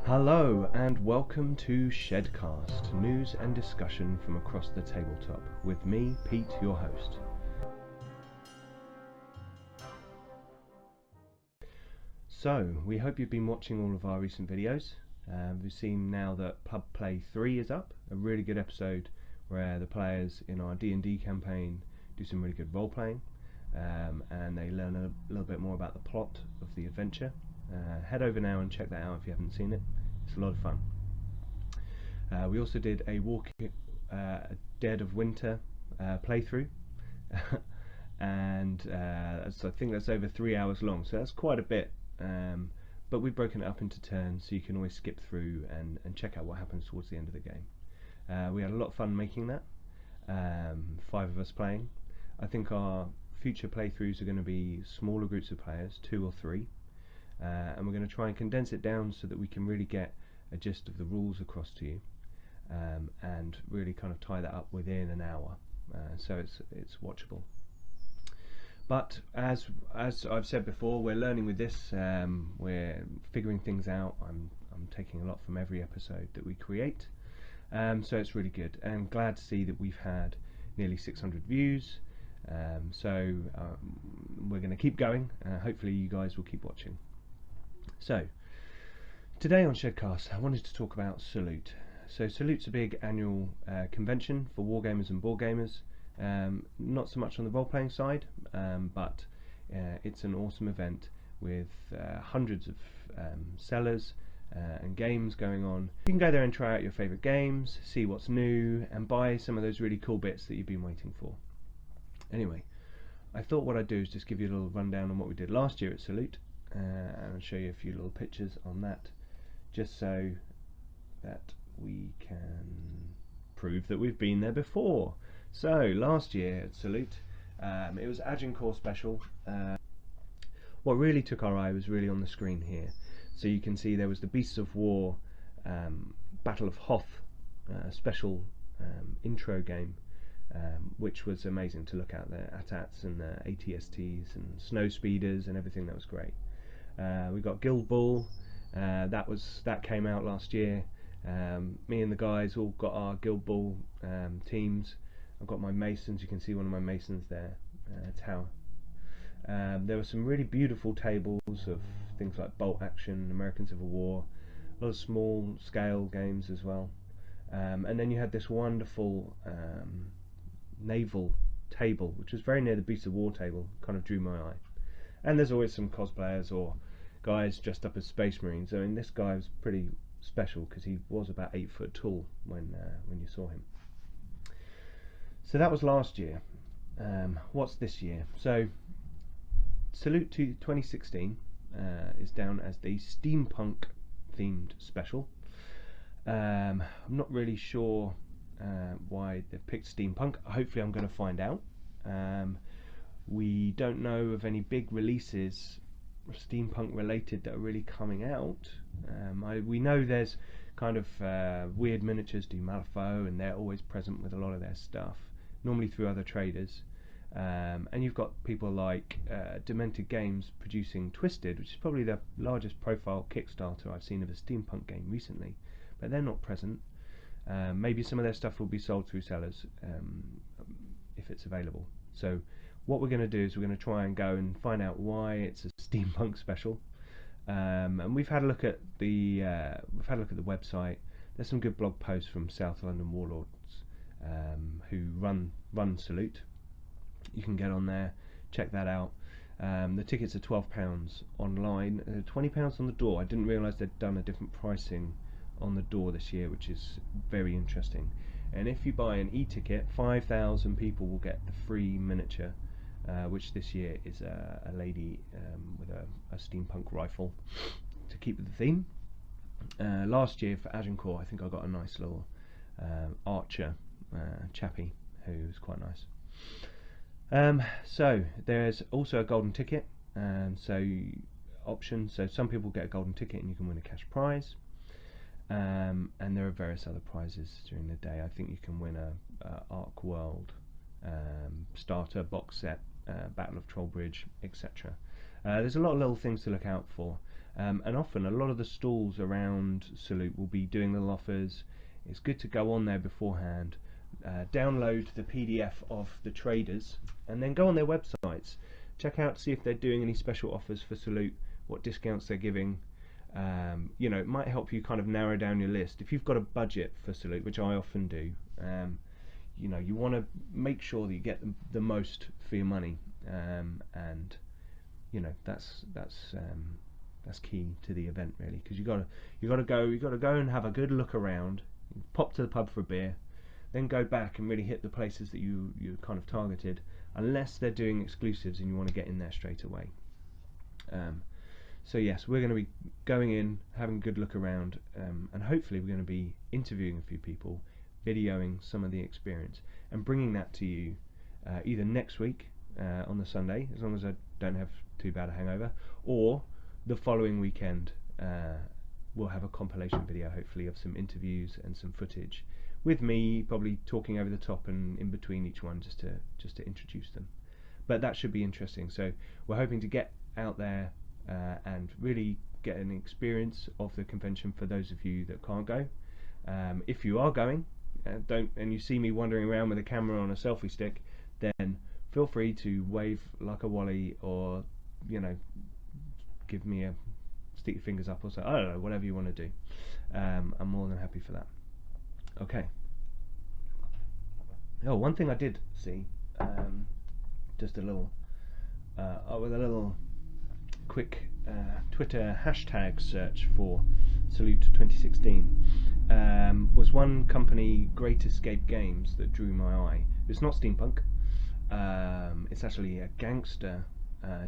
Hello and welcome to ShedCast, news and discussion from across the tabletop, with me, Pete, your host. So, we hope you've been watching all of our recent videos. We've seen now that Pub Play 3 is up, a really good episode where the players in our D&D campaign do some really good role-playing, and they learn a little bit more about the plot of the adventure. Head over now and check that out if you haven't seen it. It's a lot of fun. We also did a Dead of Winter playthrough, and so I think that's over 3 hours long, so that's quite a bit, but we've broken it up into turns so you can always skip through and check out what happens towards the end of the game. We had a lot of fun making that, 5 of us playing. I think our future playthroughs are going to be smaller groups of players, 2 or 3. And we're going to try and condense it down so that we can really get a gist of the rules across to you, and really kind of tie that up within an hour, so it's watchable. But as I've said before, we're learning with this. We're figuring things out. I'm taking a lot from every episode that we create, so it's really good. And glad to see that we've had nearly 600 views. So we're going to keep going. Hopefully you guys will keep watching. So, today on ShedCast I wanted to talk about Salute. So Salute's a big annual convention for wargamers and board gamers, not so much on the role-playing side, but it's an awesome event with hundreds of sellers and games going on. You can go there and try out your favourite games, see what's new, and buy some of those really cool bits that you've been waiting for. Anyway, I thought what I'd do is just give you a little rundown on what we did last year at Salute, and I'll show you a few little pictures on that, just so that we can prove that we've been there before. So last year at Salute, it was Agincourt special. What really took our eye was really on the screen here. So you can see there was the Beasts of War Battle of Hoth special intro game, which was amazing to look at. The AT-ATs and the ATSTs and snow speeders and everything. That was great. We got Guild Ball. That came out last year. Me and the guys all got our Guild Ball teams. I've got my Masons. You can see one of my Masons there, tower. There were some really beautiful tables of things like Bolt Action, American Civil War, a lot of small scale games as well. And then you had this wonderful naval table, which was very near the Beast of War table, kind of drew my eye. And there's always some cosplayers or guys dressed up as Space Marines. I mean, this guy was pretty special because he was about 8 foot tall when you saw him. So that was last year. What's this year? So Salute to 2016 is down as the steampunk themed special. I'm not really sure why they've picked steampunk. Hopefully I'm going to find out. We don't know of any big releases steampunk related that are really coming out. We know there's kind of Weird Miniatures do Malifaux, and they're always present with a lot of their stuff, normally through other traders. And you've got people like Demented Games producing Twisted, which is probably the largest profile Kickstarter I've seen of a steampunk game recently, but they're not present. Maybe some of their stuff will be sold through sellers if it's available. So what we're going to do is we're going to try and go and find out why it's a steampunk special. And we've had a look at the website. There's some good blog posts from South London Warlords who run Salute. You can get on there, check that out. The tickets are £12 online, £20 on the door. I didn't realise they'd done a different pricing on the door this year, which is very interesting. And if you buy an e-ticket, 5,000 people will get the free miniature, which this year is a lady with a steampunk rifle to keep with the theme. Last year for Agincourt, I think I got a nice little archer chappie who was quite nice. So there's also a golden ticket, option. So some people get a golden ticket and you can win a cash prize. And there are various other prizes during the day. I think you can win a Ark World starter box set, Battle of Trollbridge, etc. There's a lot of little things to look out for. and often a lot of the stalls around Salute will be doing little offers. It's good to go on there beforehand, download the PDF of the traders, and then go on their websites, check out, see if they're doing any special offers for Salute, what discounts they're giving. You know, it might help you kind of narrow down your list. If you've got a budget for Salute, which I often do, you know, you want to make sure that you get the most for your money, and you know, that's key to the event, really, because you got to go and have a good look around, pop to the pub for a beer, then go back and really hit the places that you kind of targeted, unless they're doing exclusives and you want to get in there straight away. So yes, we're going to be going in, having a good look around, and hopefully we're going to be interviewing a few people, videoing some of the experience, and bringing that to you either next week on the Sunday, as long as I don't have too bad a hangover, or the following weekend. We'll have a compilation video, hopefully, of some interviews and some footage, with me probably talking over the top and in between each one, just to introduce them. But that should be interesting. So we're hoping to get out there and really get an experience of the convention for those of you that can't go. If you are going, and you see me wandering around with a camera on a selfie stick, then feel free to wave like a wally, or you know, give me a stick your fingers up or so. I don't know, whatever you want to do. I'm more than happy for that. Okay. Oh, one thing I did see, just a little, with a little quick Twitter hashtag search for Salute 2016, was one company, Great Escape Games, that drew my eye. It's not steampunk. It's actually a gangster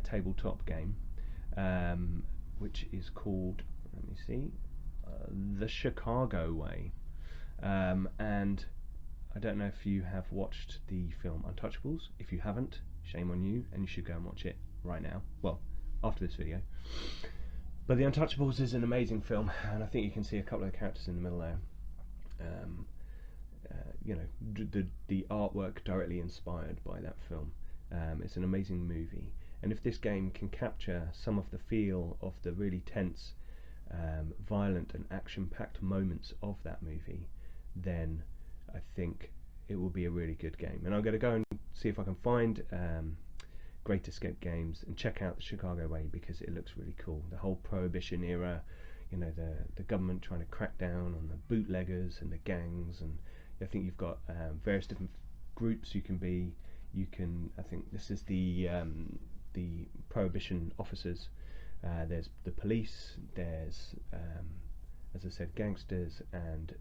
tabletop game, which is called, let me see, The Chicago Way. And I don't know if you have watched the film Untouchables. If you haven't, shame on you, and you should go and watch it right now. Well, after this video. But The Untouchables is an amazing film, and I think you can see a couple of the characters in the middle there. You know, the artwork directly inspired by that film. It's an amazing movie, and if this game can capture some of the feel of the really tense, violent and action-packed moments of that movie, then I think it will be a really good game. And I'm going to go and see if I can find Great Escape Games and check out The Chicago Way, because it looks really cool. The whole Prohibition era, you know, the government trying to crack down on the bootleggers and the gangs, and I think you've got various different groups you can be. You can, I think this is the Prohibition officers. There's the police. There's, as I said, gangsters and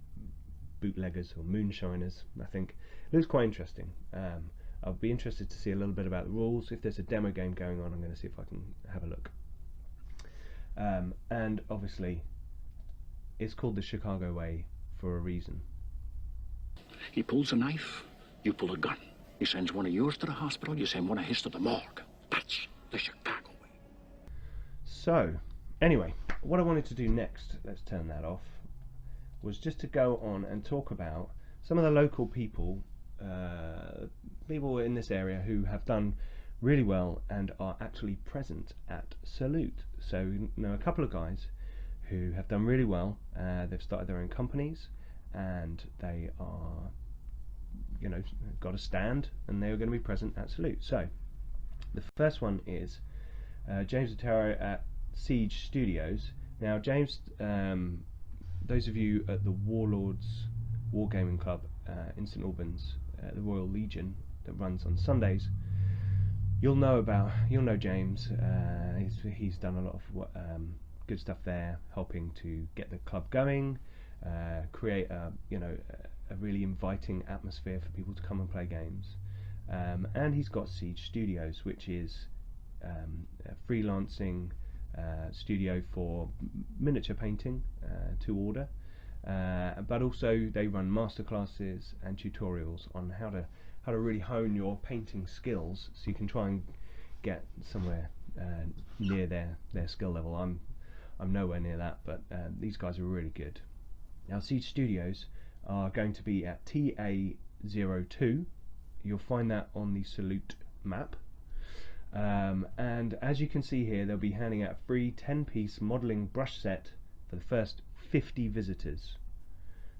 bootleggers or moonshiners. I think it looks quite interesting. I'll be interested to see a little bit about the rules. If there's a demo game going on, I'm going to see if I can have a look. And obviously, it's called The Chicago Way for a reason. He pulls a knife, you pull a gun. He sends one of yours to the hospital, you send one of his to the morgue. That's the Chicago Way. So, anyway, what I wanted to do next, let's turn that off, was just to go on and talk about some of the local people, people in this area who have done really well and are actually present at Salute. So, you know, a couple of guys who have done really well. They've started their own companies, and they are, you know, got a stand, and they are going to be present at Salute. So the first one is James Otero at Siege Studios. Now James, those of you at the Warlords Wargaming Club in St Albans, the Royal Legion that runs on Sundays, you'll know James. He's done a lot of good stuff there, helping to get the club going, create a really inviting atmosphere for people to come and play games. And he's got Siege Studios, which is a freelancing studio for miniature painting to order, but also they run masterclasses and tutorials on how to really hone your painting skills, so you can try and get somewhere near their skill level. I'm nowhere near that, but these guys are really good. Now Siege Studios are going to be at TA02. You'll find that on the Salute map. And as you can see here, they'll be handing out a free 10-piece modelling brush set for the first 50 visitors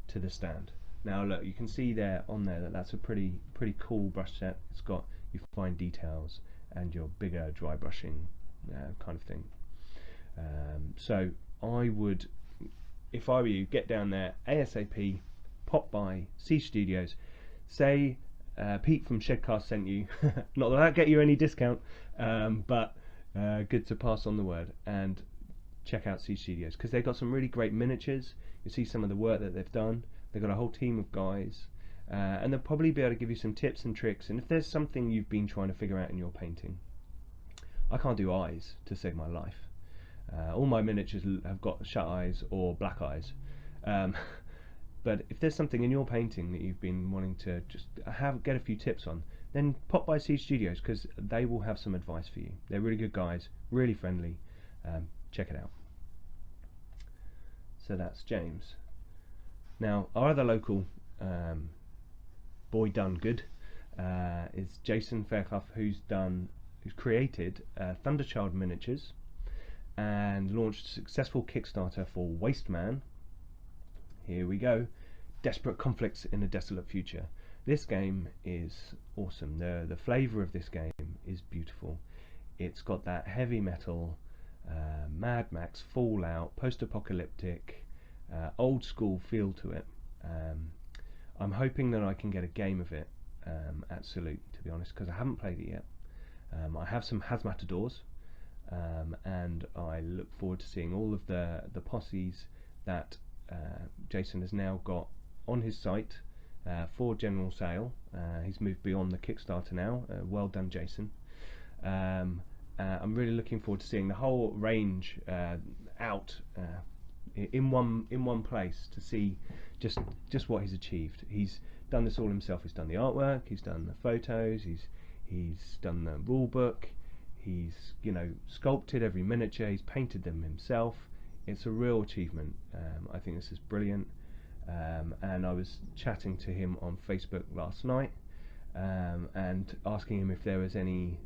to the stand. Now look, you can see there on there that that's a pretty cool brush set. It's got your fine details and your bigger dry brushing kind of thing. So I would, if I were you, get down there ASAP, pop by Siege Studios, say Pete from ShedCast sent you. Not that that'll get you any discount, but good to pass on the word, and check out Siege Studios because they've got some really great miniatures. You see some of the work that they've done. They've got a whole team of guys, and they'll probably be able to give you some tips and tricks. And if there's something you've been trying to figure out in your painting, I can't do eyes to save my life. All my miniatures have got shut eyes or black eyes. But if there's something in your painting that you've been wanting to just get a few tips on, then pop by Siege Studios because they will have some advice for you. They're really good guys, really friendly. Check it out. So that's James. Now our other local boy done good is Jason Fairclough, who's created Thunderchild miniatures and launched a successful Kickstarter for Wasteman. Here we go. Desperate conflicts in a desolate future. This game is awesome. The flavour of this game is beautiful. It's got that heavy metal, Mad Max, Fallout, post-apocalyptic, old school feel to it. I'm hoping that I can get a game of it at Salute, to be honest, because I haven't played it yet. I have some Hazmatadors, and I look forward to seeing all of the posses that Jason has now got on his site for general sale. He's moved beyond the Kickstarter now. Well done, Jason. I'm really looking forward to seeing the whole range out in one place to see just what he's achieved. He's done this all himself. He's done the artwork, he's done the photos, he's done the rule book, he's sculpted every miniature, he's painted them himself. It's a real achievement. I think this is brilliant. And I was chatting to him on Facebook last night and asking him if there was any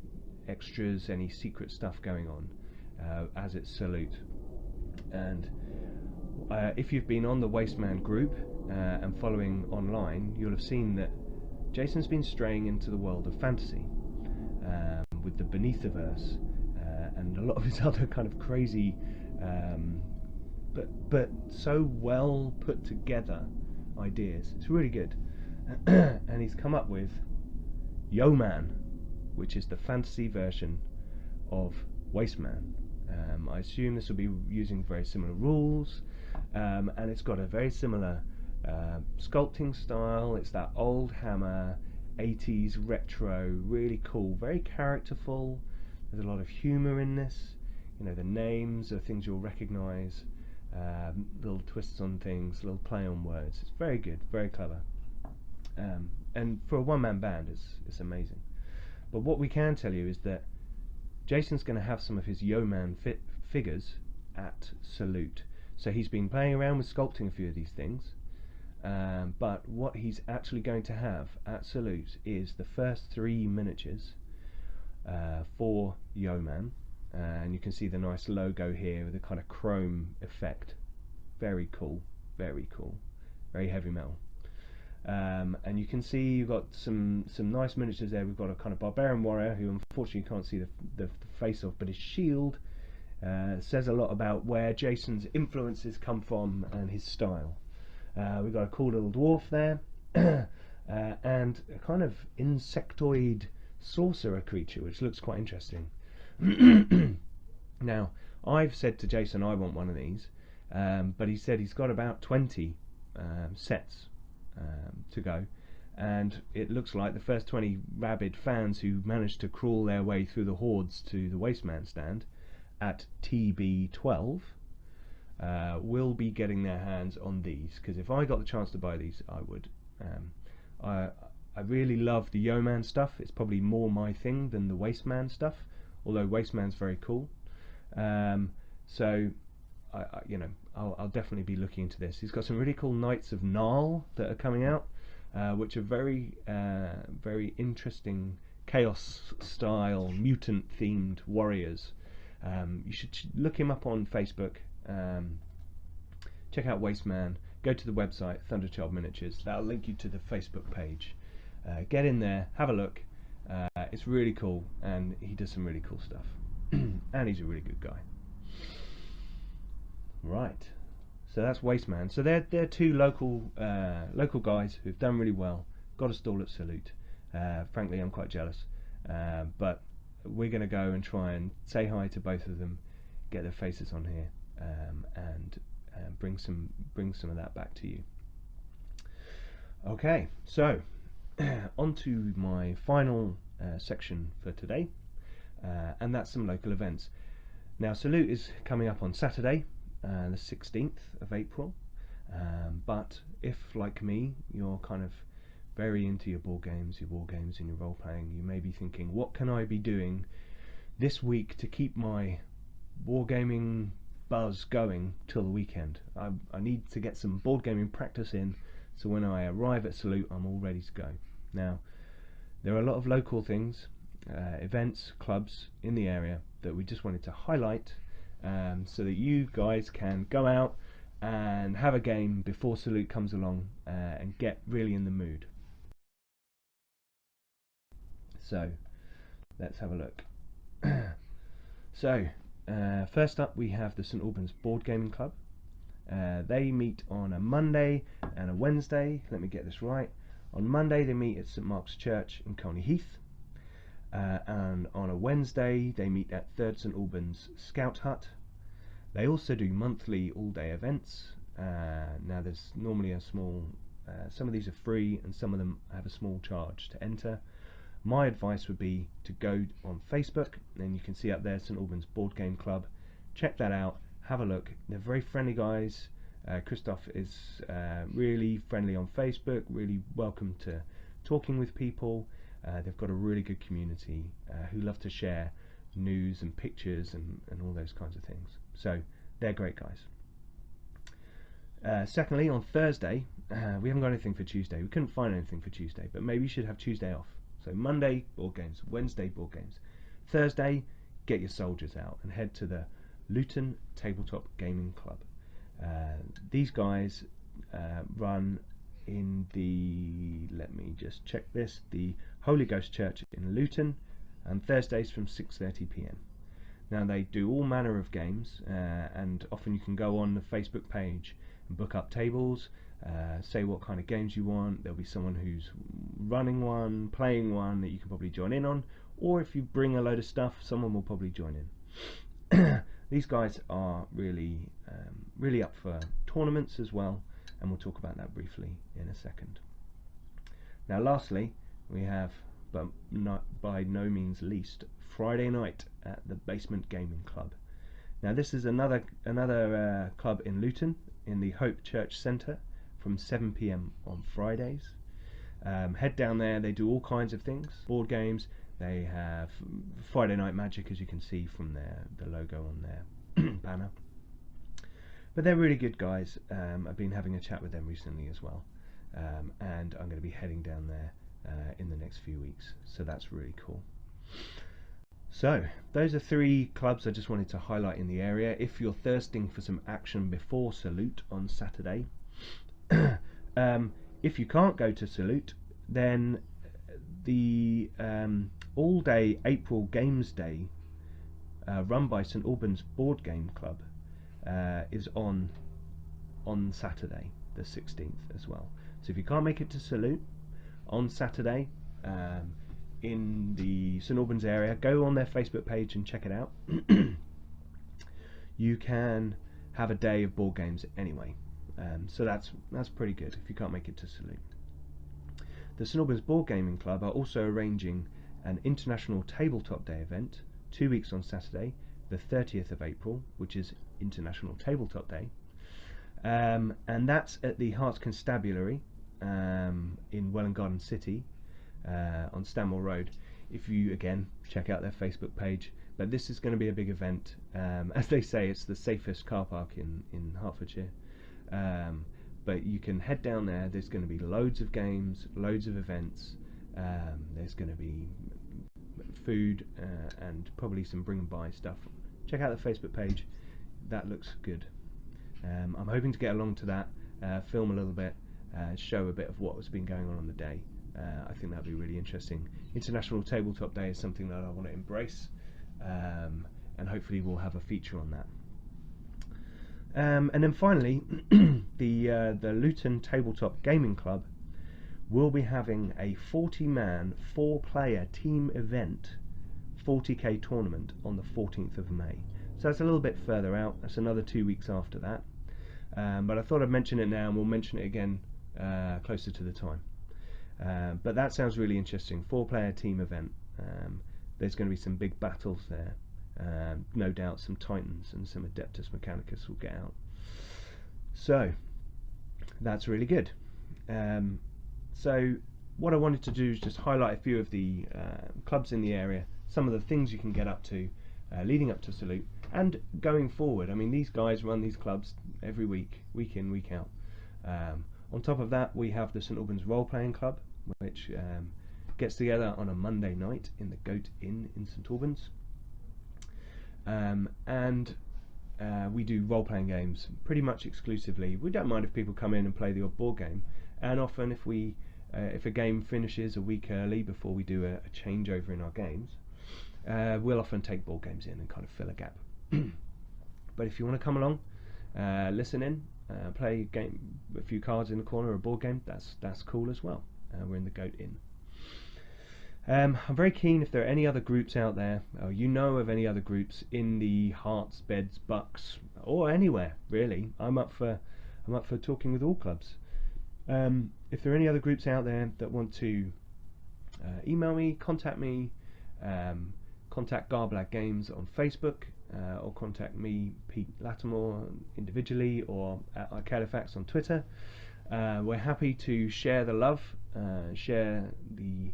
extras, any secret stuff going on as it's Salute. And if you've been on the Wasteman group and following online, you'll have seen that Jason's been straying into the world of fantasy with the Beneathiverse and a lot of his other kind of crazy but so well put together ideas. It's really good. And he's come up with Yeoman, which is the fantasy version of Wasteman. I assume this will be using very similar rules, and it's got a very similar sculpting style. It's that old hammer, 80s retro, really cool, very characterful. There's a lot of humour in this. The names are things you'll recognise, little twists on things, little play on words. It's very good, very clever, and for a one-man band it's amazing. But what we can tell you is that Jason's going to have some of his Yeoman figures at Salute. So he's been playing around with sculpting a few of these things, but what he's actually going to have at Salute is the first 3 miniatures for Yeoman. And you can see the nice logo here with the kind of chrome effect. Very cool, very cool, very heavy metal. And you can see you've got some nice miniatures there. We've got a kind of barbarian warrior who unfortunately you can't see the face of, but his shield says a lot about where Jason's influences come from and his style. We've got a cool little dwarf there and a kind of insectoid sorcerer creature which looks quite interesting. Now I've said to Jason I want one of these, but he said he's got about 20 sets to go, and it looks like the first 20 rabid fans who managed to crawl their way through the hordes to the Wasteman stand at TB12 will be getting their hands on these, because if I got the chance to buy these I would. I really love the Yeoman stuff. It's probably more my thing than the Wasteman stuff, although Wasteman's very cool. So I'll definitely be looking into this. He's got some really cool Knights of Narl that are coming out, which are very very interesting chaos style mutant themed warriors. You should look him up on Facebook. Check out Wasteman. Go to the website Thunderchild Miniatures. That'll link you to the Facebook page. Get in there, have a look. It's really cool, and he does some really cool stuff. And he's a really good guy. Right. So that's Wasteman. So they're two local guys who've done really well. Got a stall at Salute. Frankly, I'm quite jealous. But we're going to go and try and say hi to both of them, get their faces on here, and bring some of that back to you. Okay, so on to my final section for today, and that's some local events. Now, Salute is coming up on Saturday, the 16th of April, but if, like me, you're kind of very into your board games and your role playing, you may be thinking, what can I be doing this week to keep my wargaming buzz going till the weekend? I need to get some board gaming practice in, so when I arrive at Salute I'm all ready to go. Now, there are a lot of local things, events, clubs in the area that we just wanted to highlight, so that you guys can go out and have a game before Salute comes along, and get really in the mood. So let's have a look. So first up we have the St Albans Board Gaming Club. They meet on a Monday and a Wednesday. Let me get this right. On Monday they meet at St Mark's Church in Coney Heath, and on a Wednesday they meet at 3rd St Albans Scout Hut. They also do monthly all-day events. Now there's normally a small, some of these are free and some of them have a small charge to enter. My advice would be to go on Facebook, and you can see up there St Albans Board Game Club. Check that out, have a look. They're very friendly guys. Christoph is really friendly on Facebook, really welcome to talking with people. They've got a really good community who love to share news and pictures and all those kinds of things. So they're great guys. Secondly, on Thursday, we haven't got anything for Tuesday. We couldn't find anything for Tuesday, but maybe you should have Tuesday off. So Monday, board games. Wednesday, board games. Thursday, get your soldiers out and head to the Luton Tabletop Gaming Club. These guys run in the, let me just check this, the Holy Ghost Church in Luton, and Thursdays from 6:30 p.m. Now they do all manner of games, and often you can go on the Facebook page and book up tables, say what kind of games you want. There'll be someone who's running one, playing one that you can probably join in on, or if you bring a load of stuff, someone will probably join in. These guys are really up for tournaments as well, and we'll talk about that briefly in a second. Now lastly, we have, but not by no means least, Friday night at the Basement Gaming Club. Now this is another club in Luton, in the Hope Church Centre, from 7 p.m. on Fridays. Head down there, they do all kinds of things, board games. They have Friday Night Magic, as you can see from the logo on their banner. But they're really good guys. I've been having a chat with them recently as well, and I'm going to be heading down there in the next few weeks, so that's really cool. So those are 3 clubs I just wanted to highlight in the area. If you're thirsting for some action before Salute on Saturday, if you can't go to Salute, then the all-day April Games Day run by St Albans Board Game Club is on Saturday the 16th as well. So if you can't make it to Salute on Saturday in the St Albans area, go on their Facebook page and check it out. You can have a day of board games anyway, so that's pretty good if you can't make it to Salute. The St Albans Board Gaming Club are also arranging an International Tabletop Day event 2 weeks on Saturday, the 30th of April, which is International Tabletop Day, and that's at the Hearts Constabulary in Welwyn Garden City on Stanmore Road. If you again check out their Facebook page, but this is going to be a big event. As they say, it's the safest car park in Hertfordshire. But you can head down there. There's going to be loads of games, loads of events. There's going to be food and probably some bring and buy stuff. Check out the Facebook page. That looks good. I'm hoping to get along to that, film a little bit, show a bit of what has been going on the day. I think that'd be really interesting. International Tabletop Day is something that I want to embrace, and hopefully we'll have a feature on that. And then finally, the Luton Tabletop Gaming Club will be having a 40-man, 4-player team event, 40k tournament on the 14th of May. So that's a little bit further out. That's another 2 weeks after that. But I thought I'd mention it now, and we'll mention it again closer to the time. But that sounds really interesting. 4-player team event. There's going to be some big battles there. No doubt some Titans and some Adeptus Mechanicus will get out. So that's really good. So what I wanted to do is just highlight a few of the clubs in the area, some of the things you can get up to leading up to Salute, and going forward. I mean, these guys run these clubs every week, week in, week out. On top of that, we have the St Albans Role Playing Club, which gets together on a Monday night in the Goat Inn in St Albans. And we do role-playing games pretty much exclusively. We don't mind if people come in and play the odd board game, and often if a game finishes a week early before we do a changeover in our games, we'll often take board games in and kind of fill a gap. But if you want to come along, listen in, play a few cards in the corner, or a board game, that's cool as well. We're in the Goat Inn. I'm very keen if there are any other groups out there, or you know of any other groups in the Hearts, Beds, Bucks, or anywhere really. I'm up for talking with all clubs. If there are any other groups out there that want to email me, contact me, contact Garblag Games on Facebook, or contact me, Pete Lattimore, individually, or at Icalifax on Twitter. We're happy to share the love, share the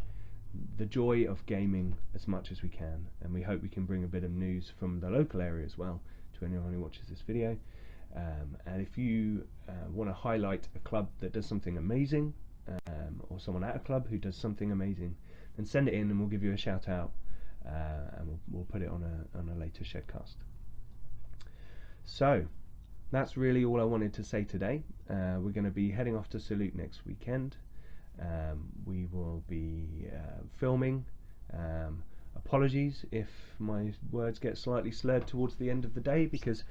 joy of gaming as much as we can, and we hope we can bring a bit of news from the local area as well to anyone who watches this video. And if you want to highlight a club that does something amazing, or someone at a club who does something amazing, then send it in and we'll give you a shout out, and we'll put it on a later ShedCast. So that's really all I wanted to say today. We're going to be heading off to Salute next weekend. We will be filming. Apologies if my words get slightly slurred towards the end of the day, because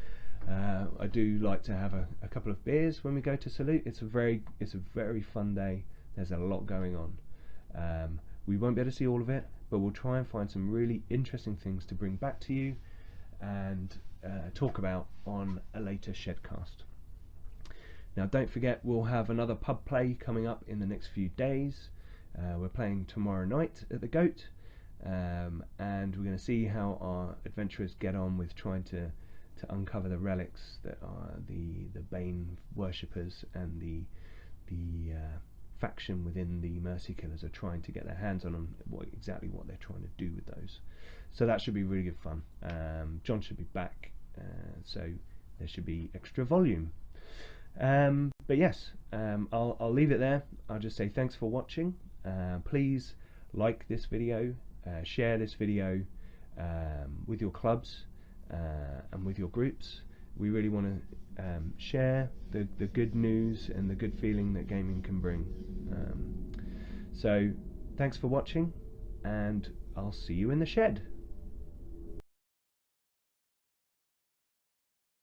I do like to have a couple of beers when we go to Salute. It's a very fun day. There's a lot going on. We won't be able to see all of it, but we'll try and find some really interesting things to bring back to you and talk about on a later ShedCast. Now don't forget, we'll have another pub play coming up in the next few days. We're playing tomorrow night at the Goat, and we're going to see how our adventurers get on with trying to uncover the relics that are the Bane worshippers and the faction within the Mercy Killers are trying to get their hands on, exactly what they're trying to do with those. So that should be really good fun. John should be back, so there should be extra volume. But yes, I'll leave it there. I'll just say thanks for watching. Please like this video, share this video with your clubs and with your groups. We really want to share the good news and the good feeling that gaming can bring. So thanks for watching, and I'll see you in the shed.